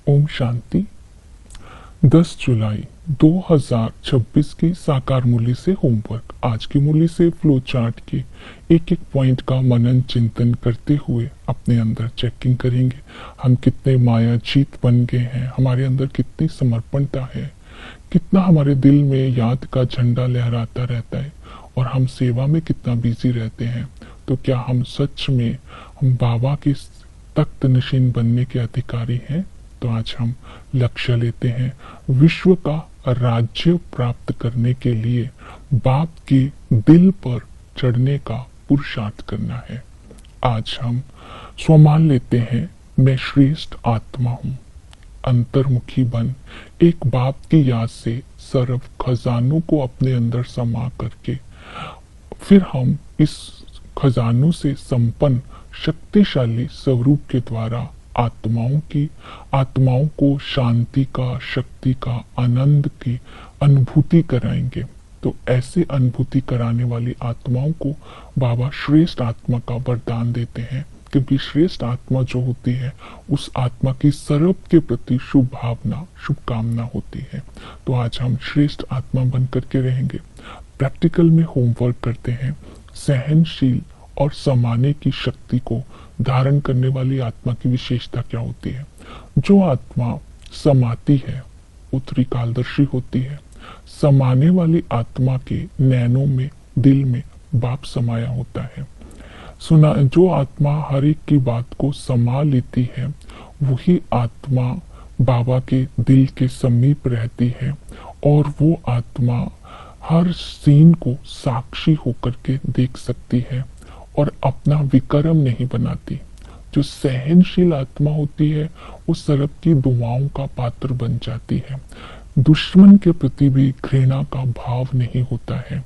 ओम शांति। 10 जुलाई 2026 की साकार मूल्य से होमवर्क। आज की मूल्य से फ्लो चार्ट के एक एक पॉइंट का मनन चिंतन करते हुए अपने अंदर चेकिंग करेंगे। हम कितने माया जीत बन गए हैं, हमारे अंदर कितनी समर्पणता है, कितना हमारे दिल में याद का झंडा लहराता रहता है और हम सेवा में कितना बिजी रहते हैं। तो क्या हम सच में हम बाबा के तख्त नशीन बनने के अधिकारी हैं? तो आज हम लक्ष्य लेते हैं, विश्व का राज्य प्राप्त करने के लिए बाप के दिल पर चढ़ने का पुरुषार्थ करना है। आज हम स्वमान लेते हैं, मैं श्रेष्ठ आत्मा हूँ। अंतर्मुखी बन एक बाप की याद से सर्व खजानों को अपने अंदर समा करके फिर हम इस खजानों से संपन्न शक्तिशाली स्वरूप के द्वारा आत्माओं को शांति का, शक्ति का, आनंद की अनुभूति कराएंगे। तो ऐसे अनुभूति कराने वाली आत्माओं को बाबा श्रेष्ठ आत्मा का वरदान देते हैं, क्योंकि श्रेष्ठ आत्मा जो होती है उस आत्मा की सर्व के प्रति शुभ भावना, शुभकामना होती है। तो आज हम श्रेष्ठ आत्मा बन करके रहेंगे। प्रैक्टिकल में होमवर्क करते हैं, सहनशील और समाने की शक्ति को धारण करने वाली आत्मा की विशेषता क्या होती है। जो आत्मा समाती है उत्तरी कालदर्शी होती है। समाने वाली आत्मा के नैनों में, दिल में बाप समाया होता है। सुना, जो आत्मा हर एक की बात को समा लेती है वही आत्मा बाबा के दिल के समीप रहती है और वो आत्मा हर सीन को साक्षी होकर के देख सकती है और अपना विक्रम नहीं बनाती। जो सहनशील आत्मा होती है वो सर्व की दुआओं का पात्र बन जाती है। दुश्मन के प्रति भी घृणा का भाव नहीं होता है।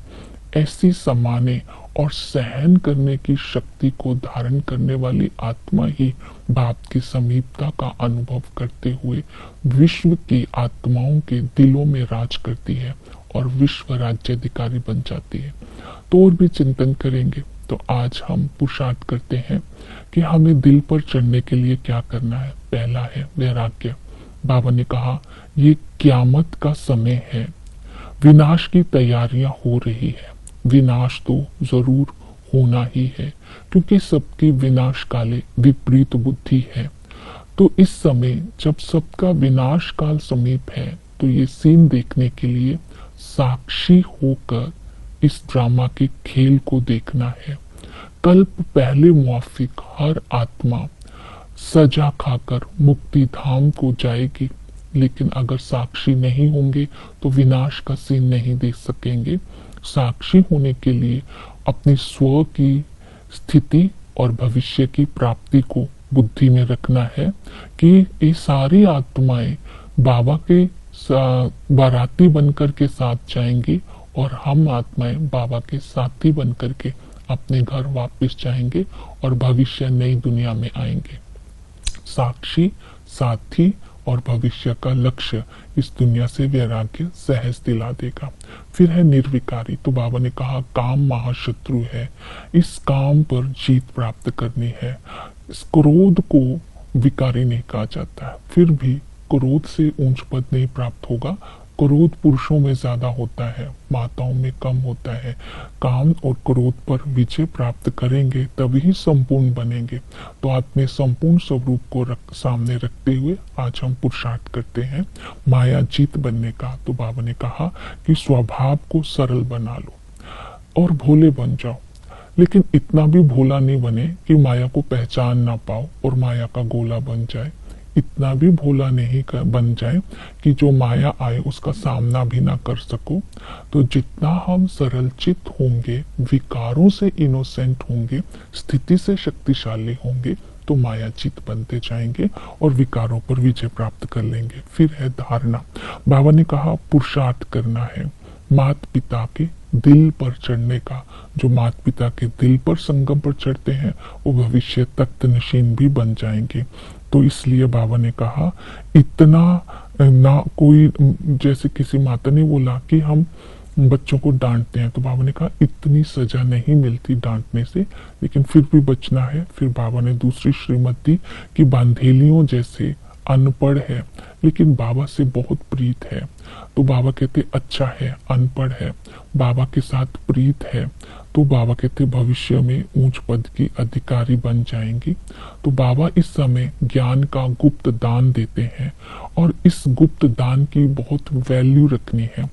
ऐसी समाने और सहन करने की शक्ति को धारण करने वाली आत्मा ही बाप की समीपता का अनुभव करते हुए विश्व की आत्माओं के दिलों में राज करती है और विश्व राज्याधिकारी बन जाती है। तो और भी चिंतन करेंगे। तो आज हम पुरुषार्थ करते हैं कि हमें दिल पर चढ़ने के लिए क्या करना है। पहला है वैराग्य। बाबा ने कहा ये क्यामत का समय है, विनाश की तैयारियां हो रही है। विनाश तो जरूर होना ही है, क्योंकि सबकी विनाश काले विपरीत बुद्धि है। तो इस समय जब सबका विनाश काल समीप है तो ये सीन देखने के लिए साक्षी होकर इस ड्रामा के खेल को देखना है। कल्प पहले मुआफिक हर आत्मा सजा खाकर मुक्ति धाम को जाएगी, लेकिन अगर साक्षी नहीं होंगे तो विनाश का सीन नहीं देख सकेंगे। साक्षी होने के लिए अपनी स्व की स्थिति और भविष्य की प्राप्ति को बुद्धि में रखना है कि ये सारी आत्माएं बाबा के बाराती बनकर के साथ जाएंगी और हम आत्माएं बाबा के साथी बनकर के अपने घर वापस जाएंगे और भविष्य नई दुनिया में आएंगे। साक्षी, साथी और भविष्य का लक्ष्य इस दुनिया से वैराग्य सहज दिला देगा। फिर है निर्विकारी। तो बाबा ने कहा काम महाशत्रु है, इस काम पर जीत प्राप्त करनी है। इस क्रोध को विकारी नहीं कहा जाता है, फिर भी क्रोध से ऊंच पद नहीं प्राप्त होगा। क्रोध पुरुषों में ज्यादा होता है, माताओं में कम होता है। काम और क्रोध पर विजय प्राप्त करेंगे तभी संपूर्ण बनेंगे। तो आत्मे संपूर्ण स्वरूप को सामने रखते हुए आज हम पुरुषार्थ करते हैं माया जीत बनने का। तो बाबा ने कहा कि स्वभाव को सरल बना लो और भोले बन जाओ, लेकिन इतना भी भोला नहीं बने कि माया को पहचान ना पाओ और माया का गोला बन जाए। इतना भी भोला नहीं बन जाए कि जो माया आए उसका सामना भी ना कर सको। तो जितना हम सरल चित्त होंगे, विकारों से इनोसेंट होंगे, स्थिति से शक्तिशाली होंगे, तो माया चित्त बनते जाएंगे और विकारों पर विजय प्राप्त कर लेंगे। फिर है धारणा। बाबा ने कहा पुरुषार्थ करना है मात पिता के दिल पर चढ़ने का। जो माता पिता के दिल पर संगम पर चढ़ते हैं वो भविष्य तख्त नशीन भी बन जाएंगे। तो इसलिए बाबा ने कहा इतना ना कोई, जैसे किसी माता ने बोला कि हम बच्चों को डांटते हैं, तो बाबा ने कहा इतनी सजा नहीं मिलती डांटने से, लेकिन फिर भी बचना है। फिर बाबा ने दूसरी श्रीमत दी कि बांधेलियों जैसे अनपढ़ है लेकिन बाबा से बहुत प्रीत है। तो बाबा कहते अच्छा है, अनपढ़ है, बाबा के साथ प्रीत है, तो बाबा कहते भविष्य में ऊंच पद की अधिकारी बन जाएंगी। तो बाबा इस समय ज्ञान का गुप्त दान देते हैं और इस गुप्त दान की बहुत वैल्यू रखनी है।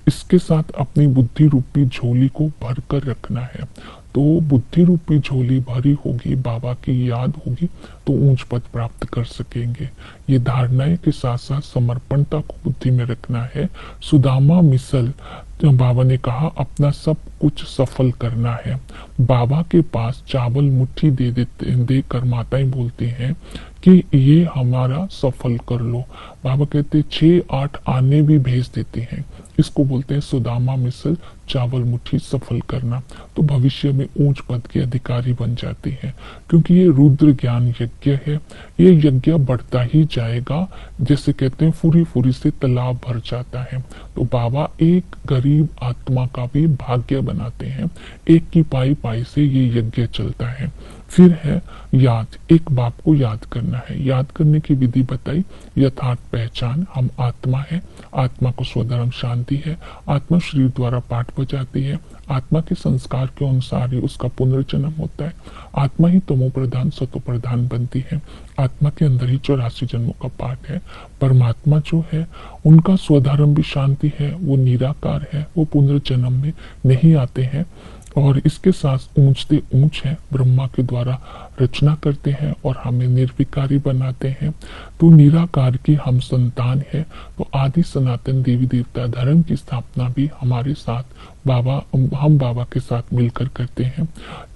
इसके साथ अपनी बुद्धि रूपी झोली को भर कर रखना है। तो बुद्धि रूपी झोली भरी होगी, बाबा की याद होगी, तो ऊंच पद प्राप्त कर सकेंगे। ये धारणाएं के साथ साथ समर्पणता को बुद्धि में रखना है। सुदामा मिसल बाबा ने कहा अपना सब कुछ सफल करना है। बाबा के पास चावल मुट्ठी देकर माताएं बोलती हैं कि ये हमारा सफल कर लो। बाबा कहते 6-8 आने भी भेज देते हैं। इसको बोलते हैं सुदामा मिसल चावल मुट्ठी सफल करना। तो भविष्य में ऊंच पद के अधिकारी बन जाते हैं, क्योंकि ये रुद्र ज्ञान यज्ञ है। ये यज्ञ बढ़ता ही जाएगा, जैसे कहते हैं फुरी फुरी से तालाब भर जाता है। तो बाबा एक गरीब आत्मा का भी भाग्य बनाते हैं। एक की पाई पाई से ये यज्ञ चलता है। फिर है याद, एक बाप को याद करना है। याद करने की विधि बताई, यथार्थ पहचान, हम आत्मा है, आत्मा को स्वधर्म शांति है, आत्मा शरीर द्वारा पाठ बजाती है, आत्मा के संस्कार के अनुसार ही उसका पुनर्जन्म होता है, आत्मा ही तमो प्रधान सतो प्रधान बनती है, आत्मा के अंदर ही 84 जन्मों का पाठ है। परमात्मा जो है उनका स्वधर्म भी शांति है, वो निराकार है, वो पुनर्जन्म में नहीं आते हैं और इसके साथ ऊंचते ऊंच है, ब्रह्मा के द्वारा रचना करते हैं और हमें निर्विकारी बनाते हैं। तो निराकार की हम संतान है। तो आदि सनातन देवी देवता धर्म की स्थापना भी हमारे साथ हम बाबा के साथ मिलकर करते हैं।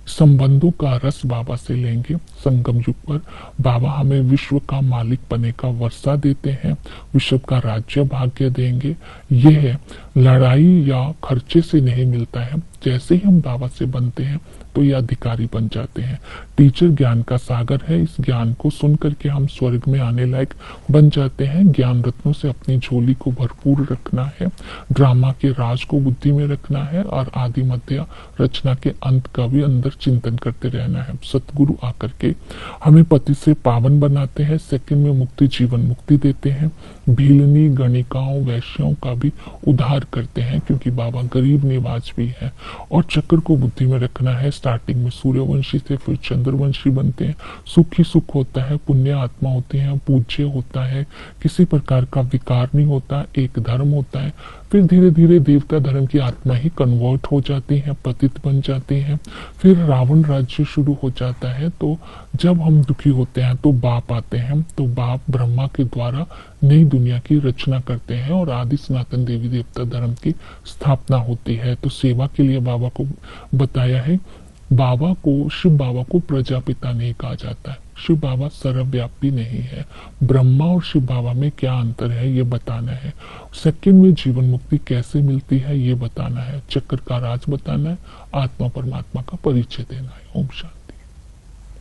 संबंधों का रस बाबा से लेंगे। संगम युग पर बाबा हमें विश्व का मालिक बने का वर्षा देते हैं, विश्व का राज्य भाग्य देंगे। यह लड़ाई या खर्चे से नहीं मिलता है। जैसे ही हम बाबा से बनते हैं तो ये अधिकारी बन जाते हैं। टीचर ज्ञान का सागर है, इस ज्ञान को सुन करके हम स्वर्ग में आने लायक बन जाते हैं। ज्ञान रत्नों से अपनी झोली को भरपूर रखना है, ड्रामा के राज को बुद्धि में रखना है और आदि मध्य रचना के अंत का भी अंदर चिंतन करते रहना है। सतगुरु आकर के हमें पति से पावन बनाते हैं, सेकंड में मुक्ति जीवन मुक्ति देते हैं, भीलनी गणिकाओं वैश्यों का भी उद्धार करते हैं, क्योंकि बाबा गरीब निवाज भी है। और चक्र को बुद्धि में रखना है। स्टार्टिंग में सूर्यवंशी से फिर चंद्रवंशी बनते हैं। सुख ही सुख होता है, पुण्य आत्मा होते हैं, पूज्य होता है, किसी प्रकार का विकार नहीं होता, एक धर्म होता है। फिर धीरे धीरे देवता धर्म की आत्मा ही कन्वर्ट हो जाती है, पतित बन जाती है। फिर रावण राज्य शुरू हो जाता है। तो जब हम दुखी होते हैं तो बाप आते हैं, तो बाप ब्रह्मा के द्वारा नई दुनिया की रचना करते हैं और आदि सनातन देवी देवता धर्म की स्थापना होती है। तो सेवा के लिए बाबा को बताया है। शिव बाबा को प्रजापिता नहीं कहा जाता है। शिव बाबा सर्वव्यापी नहीं है। ब्रह्मा और शिव बाबा में क्या अंतर है ये बताना है। सेकंड में जीवन मुक्ति कैसे मिलती है ये बताना है। चक्र का राज बताना है। आत्मा परमात्मा का परिचय देना है। ओम शांति।